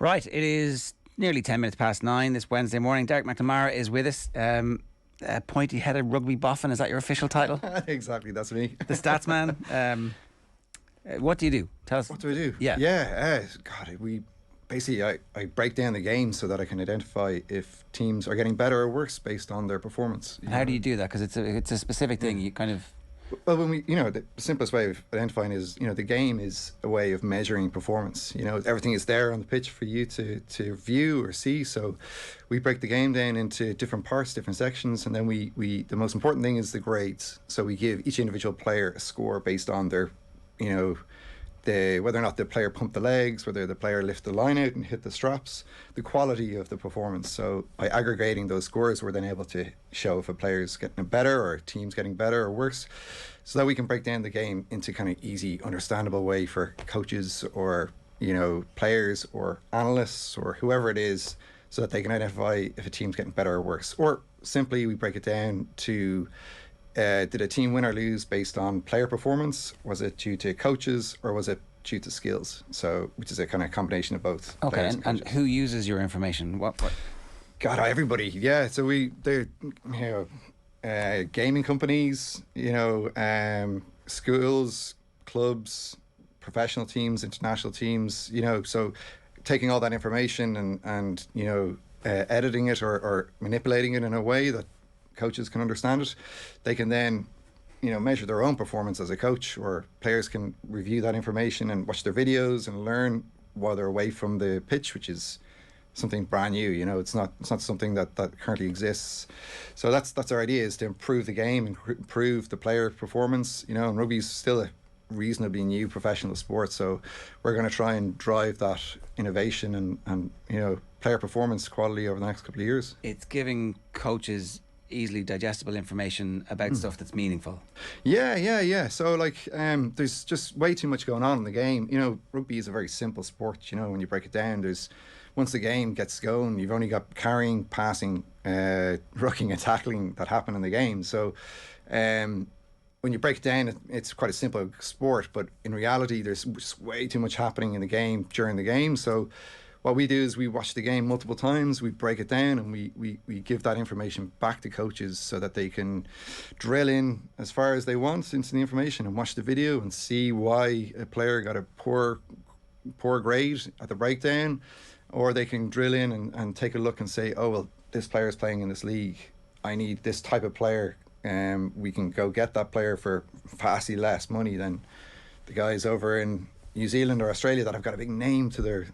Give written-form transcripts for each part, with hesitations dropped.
Right, it is nearly 10 minutes past 9 this Wednesday morning. Derek McNamara is with us. Pointy-headed rugby boffin, is that your official title? Exactly, that's me. The stats man. What do you do? Tell us. What do I do? Yeah. God, I break down the game so that I can identify if teams are getting better or worse based on their performance. How do you do that? Because it's a specific thing. You kind of... Well, the simplest way of identifying is, the game is a way of measuring performance. Everything is there on the pitch for you to view or see. So we break the game down into different parts, different sections, and then the most important thing is the grades. So we give each individual player a score based on their, whether or not the player pumped the legs, whether the player lifted the line out and hit the straps, the quality of the performance. So by aggregating those scores, we're then able to show if a player's getting better or a team's getting better or worse, so that we can break down the game into kind of easy, understandable way for coaches or, players or analysts or whoever it is, so that they can identify if a team's getting better or worse. Or simply we break it down to did a team win or lose based on player performance? Was it due to coaches or was it due to skills? So, which is a kind of combination of both. Okay, and who uses your information? What? God, everybody. Yeah. So they're gaming companies, schools, clubs, professional teams, international teams. So taking all that information and editing it or manipulating it in a way that coaches can understand it, they can then measure their own performance as a coach, or players can review that information and watch their videos and learn while they're away from the pitch, which is something brand new. It's not something that currently exists. So that's our idea, is to improve the game and improve the player performance. And rugby is still a reasonably new professional sport, so we're going to try and drive that innovation and player performance quality over the next couple of years. It's giving coaches easily digestible information about stuff that's meaningful. Yeah. So there's just way too much going on in the game. Rugby is a very simple sport. When you break it down, once the game gets going, you've only got carrying, passing, rucking and tackling that happen in the game. So when you break it down, it's quite a simple sport, but in reality there's just way too much happening in the game during the game. So what we do is we watch the game multiple times, we break it down, and we give that information back to coaches so that they can drill in as far as they want into the information and watch the video and see why a player got a poor grade at the breakdown, or they can drill in and take a look and say, oh, well, this player is playing in this league, I need this type of player, we can go get that player for vastly less money than the guys over in New Zealand or Australia that have got a big name to their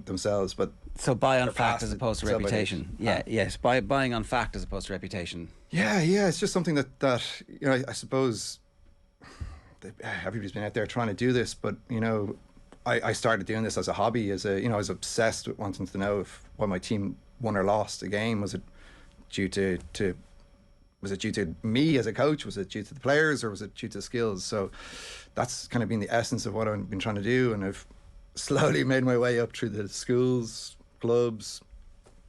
themselves. But so buy on fact as opposed to reputation. Yes, buying on fact as opposed to reputation. Yeah, it's just something that I suppose everybody's been out there trying to do this, but I started doing this as a hobby, I was obsessed with wanting to know if when my team won or lost a game, was it due to me as a coach? Was it due to the players, or was it due to skills? So that's kind of been the essence of what I've been trying to do, and I've slowly made my way up through the schools, clubs,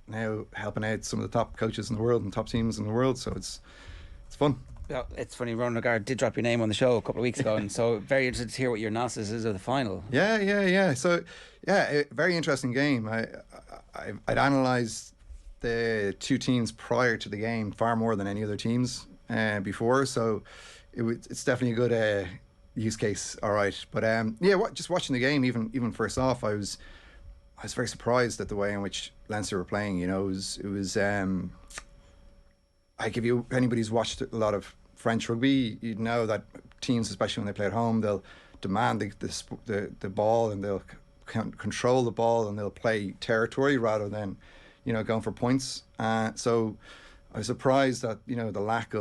now helping out some of the top coaches in the world and top teams in the world. So it's fun. Yeah, it's funny, Ronan O'Gara did drop your name on the show a couple of weeks ago, and so very interested to hear what your analysis is of the final. Yeah. So a very interesting game. I'd analysed the two teams prior to the game far more than any other teams before, so it's definitely a good use case. All right, but just watching the game, even first off, I was very surprised at the way in which Leinster were playing. It was if anybody's watched a lot of French rugby, you'd know that teams, especially when they play at home, they'll demand the ball, and they'll control the ball, and they'll play territory rather than going for points. So I was surprised that the lack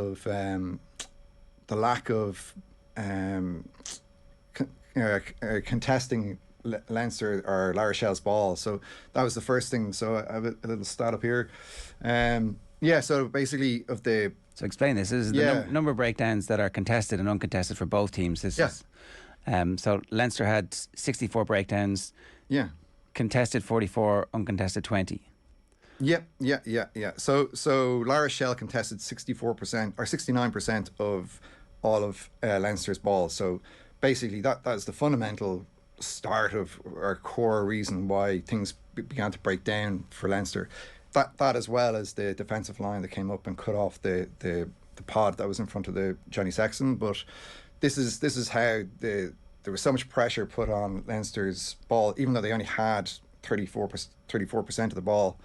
of contesting Leinster or La Rochelle's ball. So that was the first thing. So I have a little stat up here. So basically So explain this. This is the number of breakdowns that are contested and uncontested for both teams. So Leinster had 64 breakdowns. Yeah. Contested 44, uncontested 20. Yeah. So La Rochelle contested 64% or 69% of all of Leinster's balls. So basically that is the fundamental start of or core reason why things began to break down for Leinster. That as well as the defensive line that came up and cut off the pod that was in front of the Johnny Sexton. But this is how there was so much pressure put on Leinster's ball, even though they only had 34% of the ball.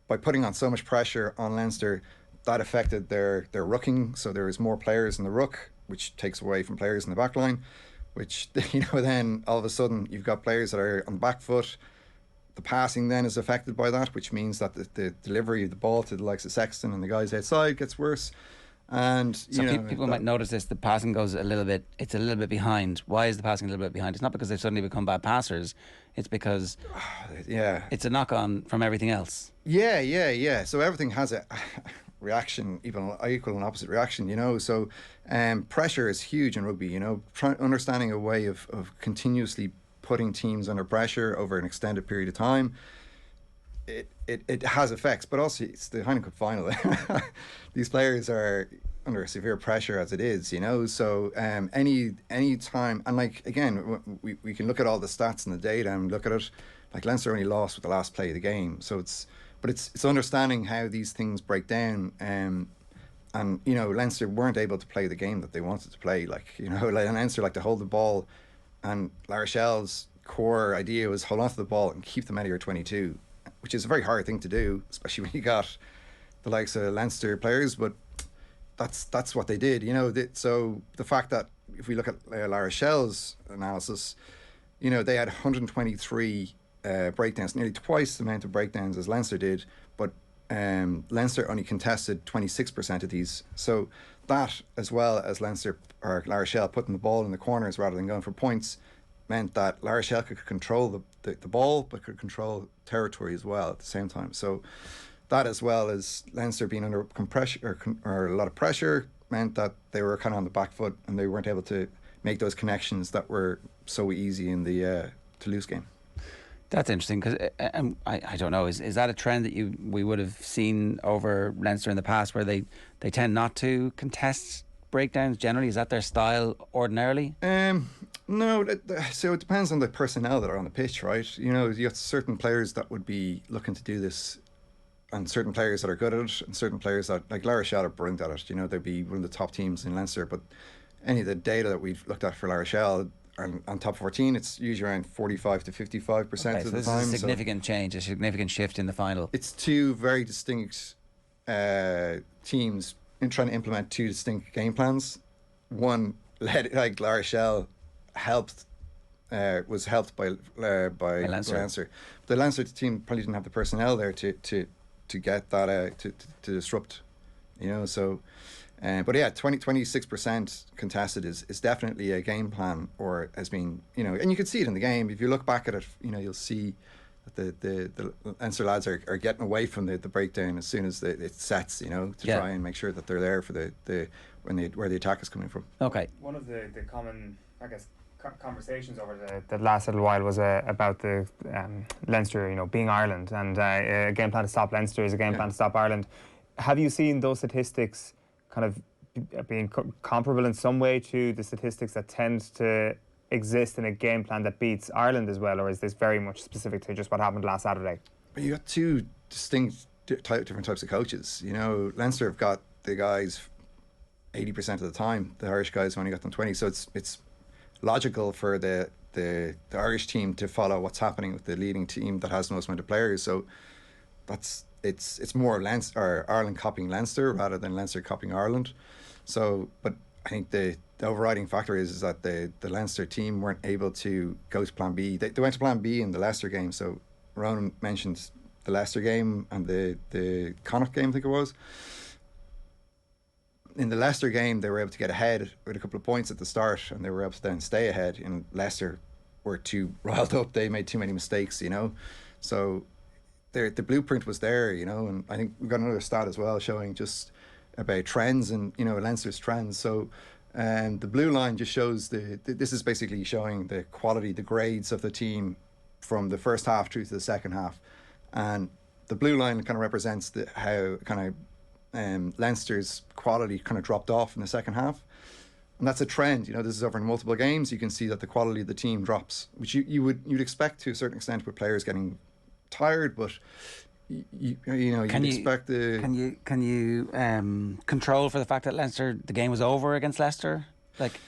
By putting on so much pressure on Leinster, that affected their rucking. So there was more players in the ruck, which takes away from players in the back line, which, then all of a sudden you've got players that are on the back foot. The passing then is affected by that, which means that the delivery of the ball to the likes of Sexton and the guys outside gets worse. And so people might notice this: the passing goes it's a little bit behind. Why is the passing a little bit behind? It's not because they've suddenly become bad passers. It's because it's a knock on from everything else. Yeah. So everything has a reaction, even equal and opposite reaction. So pressure is huge in rugby. Understanding a way of continuously putting teams under pressure over an extended period of time, it has effects. But also, it's the Heineken Cup final. These players are under severe pressure as it is, so any time, and again, we can look at all the stats and the data and look at it. Like Leinster only lost with the last play of the game, so it's understanding how these things break down. And Leinster weren't able to play the game that they wanted to play. Leinster like to hold the ball. And La Rochelle's core idea was hold on to the ball and keep them out of your 22, which is a very hard thing to do, especially when you got the likes of Leinster players. But that's what they did, So the fact that if we look at La Rochelle's analysis, they had 123 breakdowns, nearly twice the amount of breakdowns as Leinster did, but Leinster only contested 26% of these. So that, as well as Leinster or La Rochelle putting the ball in the corners rather than going for points, meant that La Rochelle could control the ball but could control territory as well at the same time. So that, as well as Leinster being under compression or a lot of pressure, meant that they were kind of on the back foot and they weren't able to make those connections that were so easy in the Toulouse game. That's interesting, because I don't know, is that a trend that we would have seen over Leinster in the past, where they tend not to contest breakdowns generally? Is that their style ordinarily? No, so it depends on the personnel that are on the pitch, right? You got certain players that would be looking to do this, and certain players that are good at it, and certain players that, like La Rochelle, are brilliant at it. They'd be one of the top teams in Leinster, but any of the data that we've looked at for La Rochelle, on top 14, it's usually around 45 to 55% of the time. This is a significant change, a significant shift in the final. It's two very distinct teams in trying to implement two distinct game plans. One, like La Rochelle, was helped by Leinster. The Leinster team probably didn't have the personnel there to get that to disrupt. So. But yeah, 26% contested is definitely a game plan, or has been, and you can see it in the game. If you look back at it, you'll see that the Leinster lads are getting away from the breakdown as soon as it sets, to try and make sure that they're there for where the attack is coming from. Okay. One of the common, I guess, conversations over the last little while was about the Leinster, being Ireland, and a game plan to stop Leinster is a game plan to stop Ireland. Have you seen those statistics kind of being comparable in some way to the statistics that tend to exist in a game plan that beats Ireland as well, or is this very much specific to just what happened last Saturday? You got two distinct different types of coaches. Leinster have got the guys 80% of the time. The Irish guys only got them 20. So it's logical for the Irish team to follow what's happening with the leading team that has the most amount of players. So it's more Leinster or Ireland copying Leinster rather than Leinster copying Ireland. So, but I think the overriding factor is that the Leinster team weren't able to go to Plan B. They went to Plan B in the Leicester game. So Ronan mentioned the Leicester game and the Connacht game, I think it was. In the Leicester game, they were able to get ahead with a couple of points at the start, and they were able to then stay ahead. In Leicester, were too riled up. They made too many mistakes, So the blueprint was there, and I think we've got another stat as well showing just about trends and, Leinster's trends. So the blue line just shows this is basically showing the quality, the grades of the team from the first half through to the second half. And the blue line kind of represents how kind of Leinster's quality kind of dropped off in the second half. And that's a trend. You know, this is over in multiple games. You can see that the quality of the team drops, which you'd expect to a certain extent with players getting tired, but you'd expect the. Can you control for the fact that the game was over against Leicester? Like,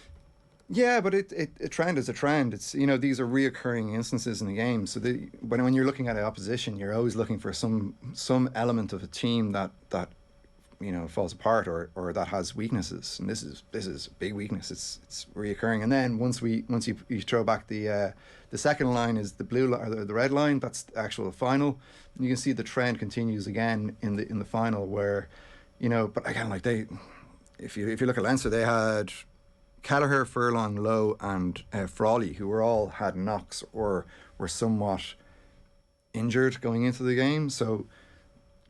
yeah, but a trend is a trend. It's, you know, these are reoccurring instances in the game. So when you're looking at an opposition, you're always looking for some element of a team that you know, falls apart or that has weaknesses. And this is a big weakness. It's reoccurring. And then once you throw back the second line is the blue line or the red line. That's the actual final. And you can see the trend continues again in the final where, you know, but again, like if you look at Leinster, they had Kelleher, Furlong, Lowe, and Frawley, who all had knocks or were somewhat injured going into the game. So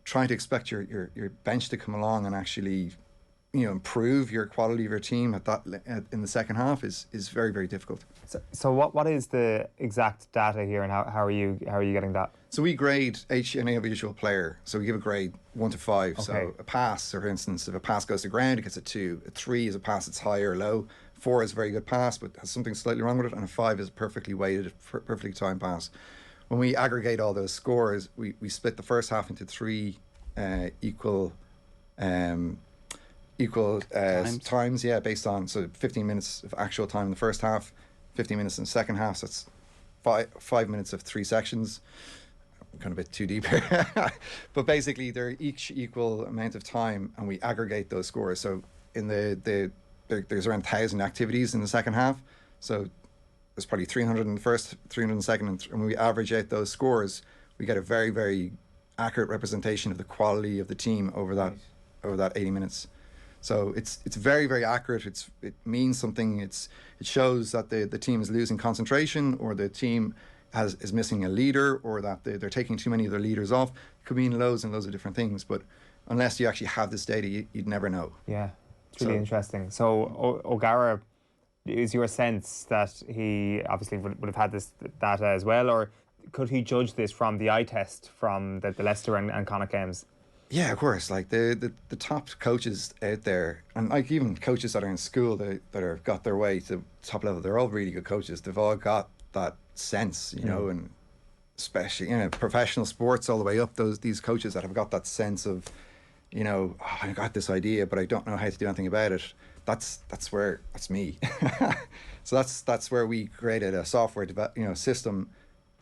trying to expect your bench to come along and actually, you know, improve your quality of your team in the second half is very, very difficult. So what is the exact data here, and how are you getting that? So we grade each individual player. So we give a grade 1 to 5. Okay. So a pass, for instance, if a pass goes to ground, it gets a 2. A 3 is a pass that's high or low. 4 is a very good pass, but has something slightly wrong with it. And a 5 is a perfectly weighted, perfectly timed pass. When we aggregate all those scores, we split the first half into 3 equal times, based on 15 minutes of actual time in the first half, 15 minutes in the second half. So it's 5 minutes of 3 sections. I'm kind of a bit too deep here, but basically they're each equal amount of time, and we aggregate those scores. So in there's around 1,000 activities in the second half. So there's probably 300 in the first, 300 in the second, and when we average out those scores, we get a very, very accurate representation of the quality of the team over that 80 minutes. So it's very, very accurate. It means something. It shows that the team is losing concentration, or the team is missing a leader, or that they're taking too many of their leaders off. It could mean loads and loads of different things, but unless you actually have this data, you'd never know. Yeah, it's really interesting. So O'Gara, is your sense that he obviously would have had this data as well, or could he judge this from the eye test from the Leicester and Connacht games? Yeah, of course. Like the top coaches out there, and like even coaches that are in school that have got their way to top level, they're all really good coaches. They've all got that sense, you know, and especially, you know, professional sports all the way up, these coaches that have got that sense of, you know, oh, I got this idea, but I don't know how to do anything about it. That's me. So that's where we created a software system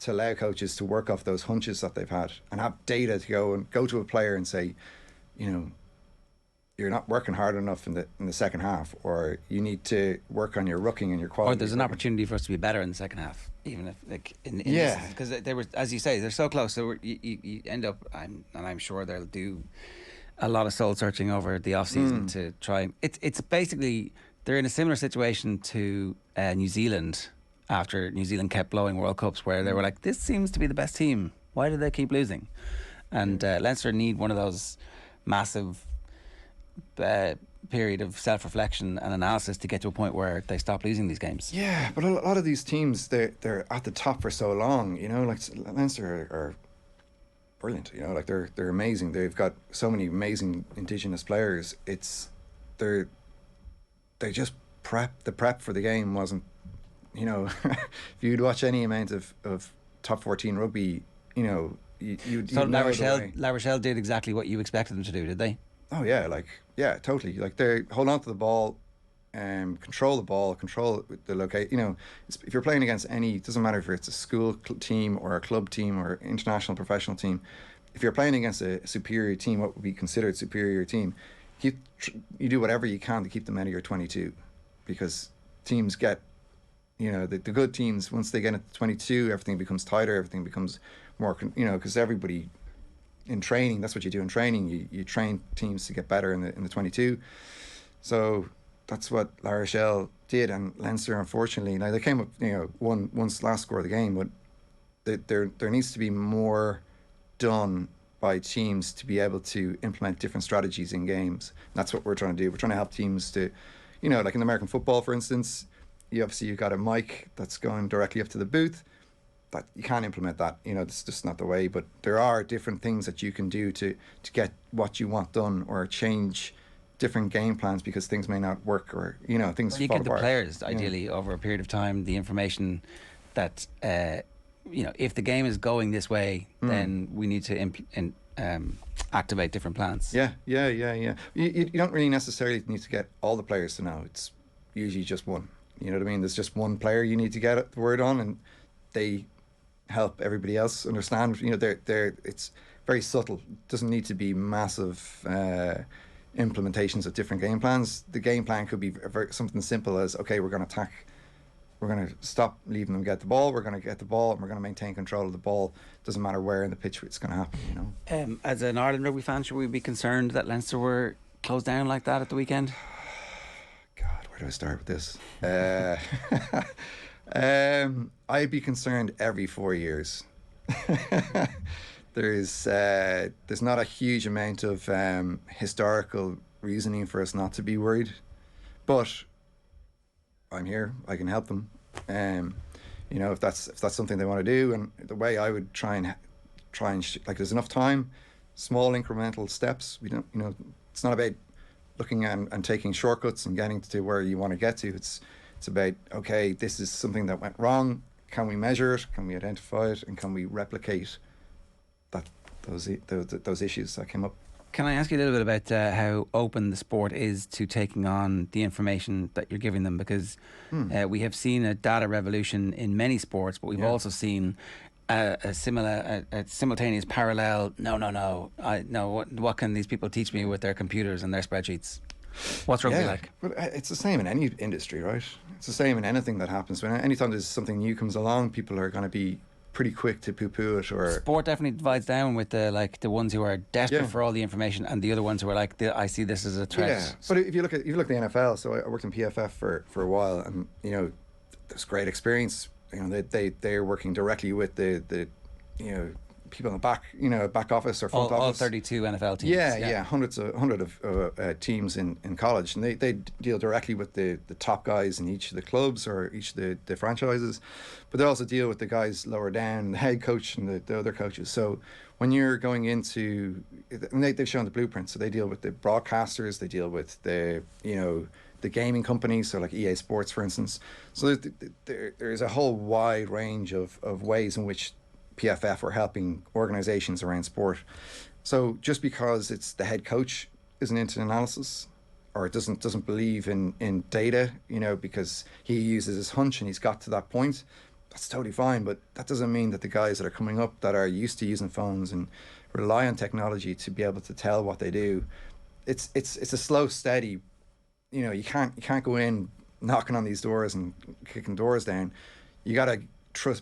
to allow coaches to work off those hunches that they've had and have data to go to a player and say, you know, you're not working hard enough in the second half, or you need to work on your rucking and your quality. Or there's an opportunity for us to be better in the second half, even if because they were, as you say, they're so close. So you end up, I'm sure they'll do a lot of soul searching over the off season to try. It's basically they're in a similar situation to New Zealand after New Zealand kept blowing World Cups, where they were like, this seems to be the best team. Why do they keep losing? And Leinster need one of those massive period of self-reflection and analysis to get to a point where they stop losing these games. Yeah, but a lot of these teams, they're at the top for so long, you know, like Leinster are brilliant, you know, like they're amazing. They've got so many amazing indigenous players. They just the prep for the game wasn't, you know, if you'd watch any amount of top 14 rugby, you know, you'd so La Rochelle did exactly what you expected them to do, did they? Oh yeah, totally. Like they hold on to the ball, control the ball, control the location. You know, if you're playing against it doesn't matter if it's a school team or a club team or international professional team. If you're playing against a superior team, what would be considered superior team, you do whatever you can to keep them out of your 22, because teams get, you know, the good teams, once they get into 22, everything becomes tighter, everything becomes more, you know, because everybody in training, that's what you do in training. You train teams to get better in the 22. So that's what La Rochelle did, and Leinster, unfortunately, now they came up, you know, won last score of the game, but there needs to be more done by teams to be able to implement different strategies in games. And that's what we're trying to do. We're trying to help teams to, you know, like in American football, for instance, you've got a mic that's going directly up to the booth. That you can't implement that, you know, it's just not the way. But there are different things that you can do to get what you want done, or change different game plans because things may not work, or things You fall give the apart. players, ideally, over a period of time, the information that if the game is going this way, then we need to activate different plans. Yeah. You don't really necessarily need to get all the players to know. It's usually just one. You know what I mean? There's just one player you need to get the word on, and they help everybody else understand. It's very subtle. It doesn't need to be massive implementations of different game plans. The game plan could be something simple as, okay, we're going to attack. We're going to stop leaving them get the ball. We're going to get the ball, and we're going to maintain control of the ball. Doesn't matter where in the pitch it's going to happen. As an Ireland rugby fan, should we be concerned that Leinster were closed down like that at the weekend? God, where do I start with this? I'd be concerned every 4 years. There's not a huge amount of historical reasoning for us not to be worried, but I'm here. I can help them. If that's something they want to do, and the way I would try and there's enough time, small incremental steps. We don't, it's not about looking at and taking shortcuts and getting to where you want to get to. It's about, okay, this is something that went wrong. Can we measure it? Can we identify it? And can we replicate those issues that came up? Can I ask you a little bit about how open the sport is to taking on the information that you're giving them? Because we have seen a data revolution in many sports, but we've also seen a simultaneous parallel. No. What can these people teach me with their computers and their spreadsheets? What's rugby like? Well, it's the same in any industry, right? It's the same in anything that happens. Anytime there's something new comes along, people are going to be pretty quick to poo-poo it. Or sport definitely divides down with the ones who are desperate for all the information, and the other ones who are like, I see this as a threat. Yeah, but if you look at the NFL, so I worked in PFF for a while, and there's great experience. They're working directly with the people in the back office or front office. All 32 NFL teams. Yeah, hundred of teams in college, and they deal directly with the top guys in each of the clubs or each of the franchises, but they also deal with the guys lower down, the head coach and the other coaches. So when you're going into, and they've shown the blueprint, so they deal with the broadcasters, they deal with the gaming companies, so like EA Sports, for instance. So there's a whole wide range of ways in which PFF are helping organisations around sport. So just because it's the head coach isn't into analysis, or doesn't believe in data, because he uses his hunch and he's got to that point, that's totally fine. But that doesn't mean that the guys that are coming up that are used to using phones and rely on technology to be able to tell what they do, it's a slow, steady. You can't go in knocking on these doors and kicking doors down. You got to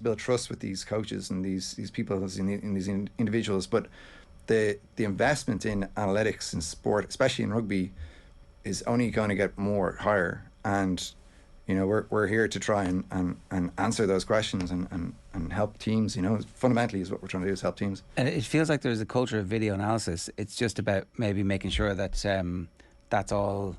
build trust with these coaches and these people in these individuals. But the investment in analytics in sport, especially in rugby, is only going to get higher. And we're here to try and answer those questions and help teams. Fundamentally is what we're trying to do, is help teams. And it feels like there's a culture of video analysis. It's just about maybe making sure that that's all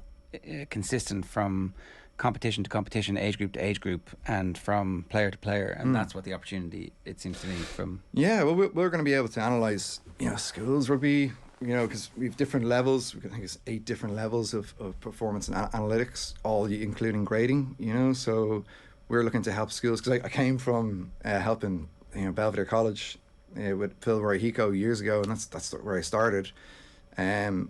consistent from competition to competition, age group to age group, and from player to player, and that's what the opportunity, it seems to me, from. Yeah, well, we're going to be able to analyse, schools rugby, because we have different levels. I think it's 8 different levels of performance and analytics, all including grading. So we're looking to help schools, because I came from helping Belvedere College with Phil Roy-Hiko years ago, and that's where I started, and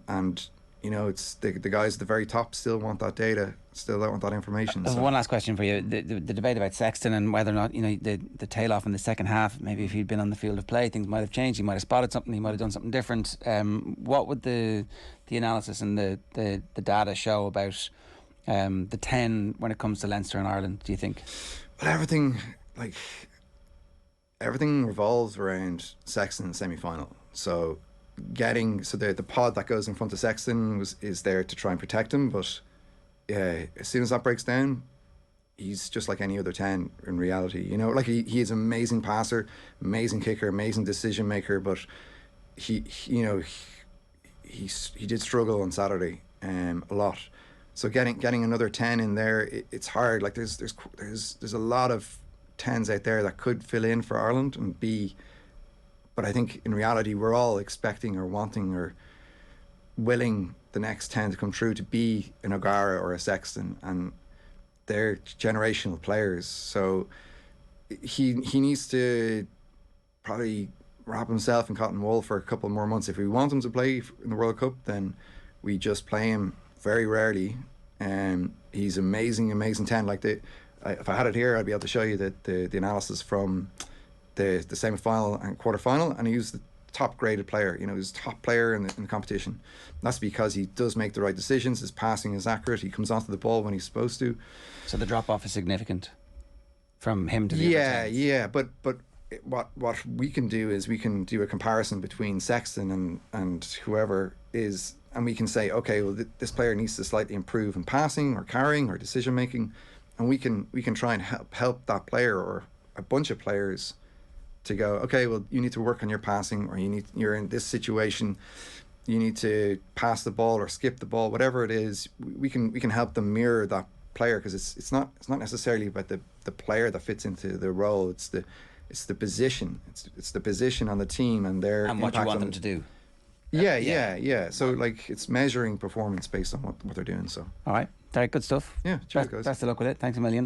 it's the guys at the very top still want that data, still don't want that information. So. One last question for you. The debate about Sexton and whether or not, the tail off in the second half, maybe if he'd been on the field of play, things might have changed. He might have spotted something, he might have done something different. What would the analysis and the data show about the 10 when it comes to Leinster and Ireland, do you think? Well, everything revolves around Sexton semi-final. So the pod that goes in front of Sexton is there to try and protect him, but as soon as that breaks down, he's just like any other 10 in reality. He is an amazing passer, amazing kicker, amazing decision maker, but he did struggle on Saturday a lot. So getting another 10 in there, it's hard. Like there's a lot of 10s out there that could fill in for Ireland and be. But I think in reality, we're all expecting or wanting or willing the next 10 to come through to be an O'Gara or a Sexton, and they're generational players. So he needs to probably wrap himself in cotton wool for a couple more months. If we want him to play in the World Cup, then we just play him very rarely. He's amazing 10. Like if I had it here, I'd be able to show you the analysis from the semi-final and quarter-final, and he was the top graded player. You know, he's top player in the competition. That's because he does make the right decisions. His passing is accurate. He comes onto the ball when he's supposed to. So the drop off is significant from him to the other teams. Yeah. But what we can do is we can do a comparison between Sexton and whoever is, and we can say, okay, well, this player needs to slightly improve in passing or carrying or decision making, and we can try and help that player or a bunch of players to go, okay, well, you need to work on your passing, or you're in this situation, you need to pass the ball or skip the ball, whatever it is. We can help them mirror that player, because it's not necessarily about the player that fits into the role. It's the position. It's the position on the team and their and what you want them to do. Yeah. So like, it's measuring performance based on what they're doing. So all right, Derek, good stuff. Yeah, cheers, guys. Best of luck with it. Thanks a million.